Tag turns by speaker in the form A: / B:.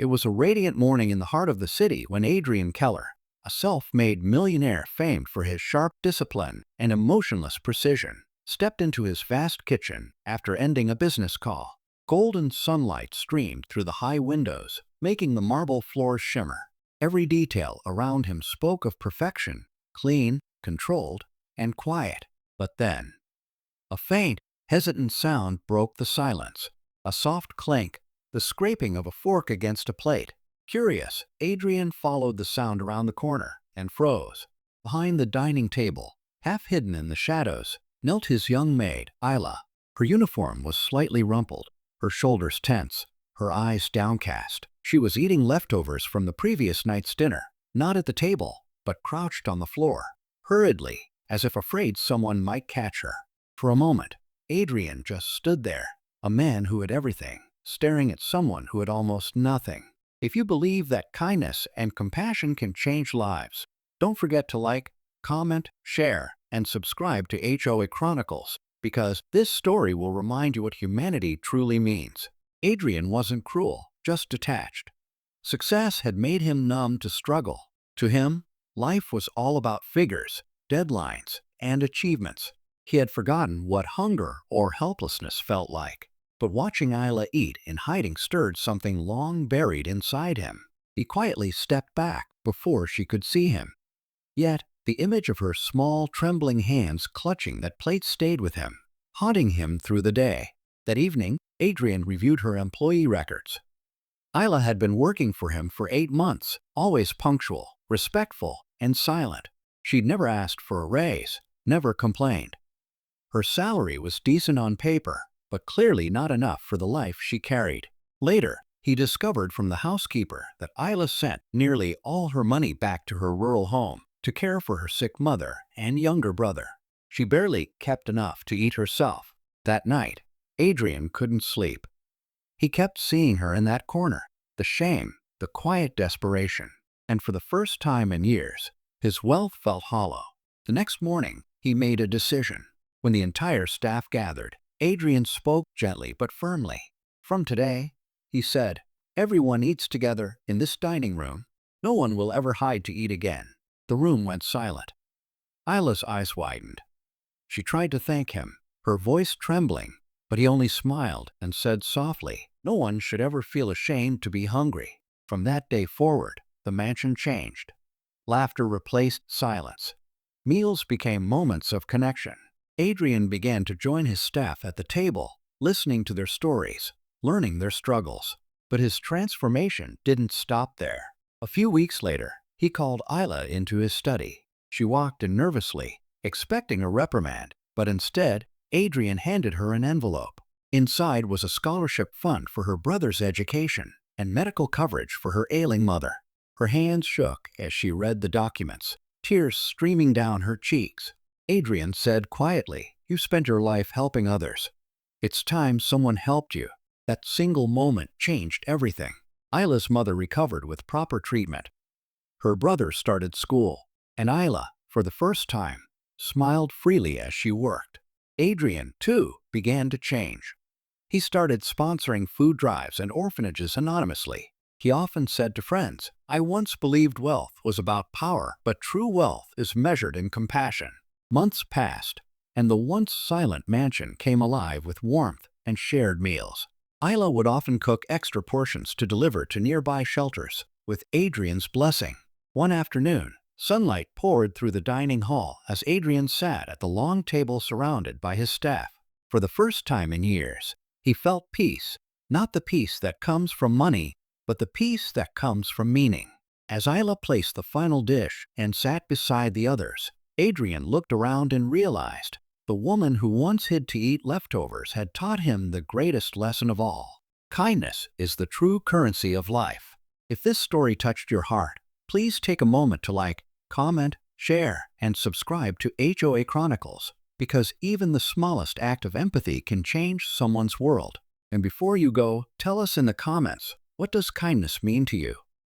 A: It was a radiant morning in the heart of the city when Adrian Keller, a self-made millionaire famed for his sharp discipline and emotionless precision, stepped into his vast kitchen after ending a business call. Golden sunlight streamed through the high windows, making the marble floors shimmer. Every detail around him spoke of perfection, clean, controlled, and quiet. But then, a faint, hesitant sound broke the silence. A soft clink, the scraping of a fork against a plate. Curious, Adrian followed the sound around the corner and froze. Behind the dining table, half hidden in the shadows, knelt his young maid, Isla. Her uniform was slightly rumpled, her shoulders tense, her eyes downcast. She was eating leftovers from the previous night's dinner, not at the table, but crouched on the floor, hurriedly, as if afraid someone might catch her. For a moment, Adrian just stood there, a man who had everything, staring at someone who had almost nothing. If you believe that kindness and compassion can change lives, don't forget to like, comment, share, and subscribe to HOA Chronicles, because this story will remind you what humanity truly means. Adrian wasn't cruel, just detached. Success had made him numb to struggle. To him, life was all about figures, deadlines, and achievements. He had forgotten what hunger or helplessness felt like. But watching Isla eat in hiding stirred something long buried inside him. He quietly stepped back before she could see him. Yet, the image of her small, trembling hands clutching that plate stayed with him, haunting him through the day. That evening, Adrian reviewed her employee records. Isla had been working for him for 8 months, always punctual, respectful, and silent. She'd never asked for a raise, never complained. Her salary was decent on paper, but clearly not enough for the life she carried. Later, he discovered from the housekeeper that Isla sent nearly all her money back to her rural home to care for her sick mother and younger brother. She barely kept enough to eat herself. That night, Adrian couldn't sleep. He kept seeing her in that corner, the shame, the quiet desperation, and for the first time in years, his wealth felt hollow. The next morning, he made a decision. When the entire staff gathered, Adrian spoke gently but firmly. "From today," he said, "everyone eats together in this dining room. No one will ever hide to eat again." The room went silent. Isla's eyes widened. She tried to thank him, her voice trembling, but he only smiled and said softly, "No one should ever feel ashamed to be hungry." From that day forward, the mansion changed. Laughter replaced silence. Meals became moments of connection. Adrian began to join his staff at the table, listening to their stories, learning their struggles. But his transformation didn't stop there. A few weeks later, he called Isla into his study. She walked in nervously, expecting a reprimand, but instead, Adrian handed her an envelope. Inside was a scholarship fund for her brother's education and medical coverage for her ailing mother. Her hands shook as she read the documents, tears streaming down her cheeks. Adrian said quietly, "You've spent your life helping others. It's time someone helped you." That single moment changed everything. Isla's mother recovered with proper treatment. Her brother started school, and Isla, for the first time, smiled freely as she worked. Adrian, too, began to change. He started sponsoring food drives and orphanages anonymously. He often said to friends, "I once believed wealth was about power, but true wealth is measured in compassion." Months passed, and the once silent mansion came alive with warmth and shared meals. Isla would often cook extra portions to deliver to nearby shelters, with Adrian's blessing. One afternoon, sunlight poured through the dining hall as Adrian sat at the long table surrounded by his staff. For the first time in years, he felt peace, not the peace that comes from money, but the peace that comes from meaning. As Isla placed the final dish and sat beside the others, Adrian looked around and realized the woman who once hid to eat leftovers had taught him the greatest lesson of all. Kindness is the true currency of life. If this story touched your heart, please take a moment to like, comment, share, and subscribe to HOA Chronicles, because even the smallest act of empathy can change someone's world. And before you go, tell us in the comments, what does kindness mean to you?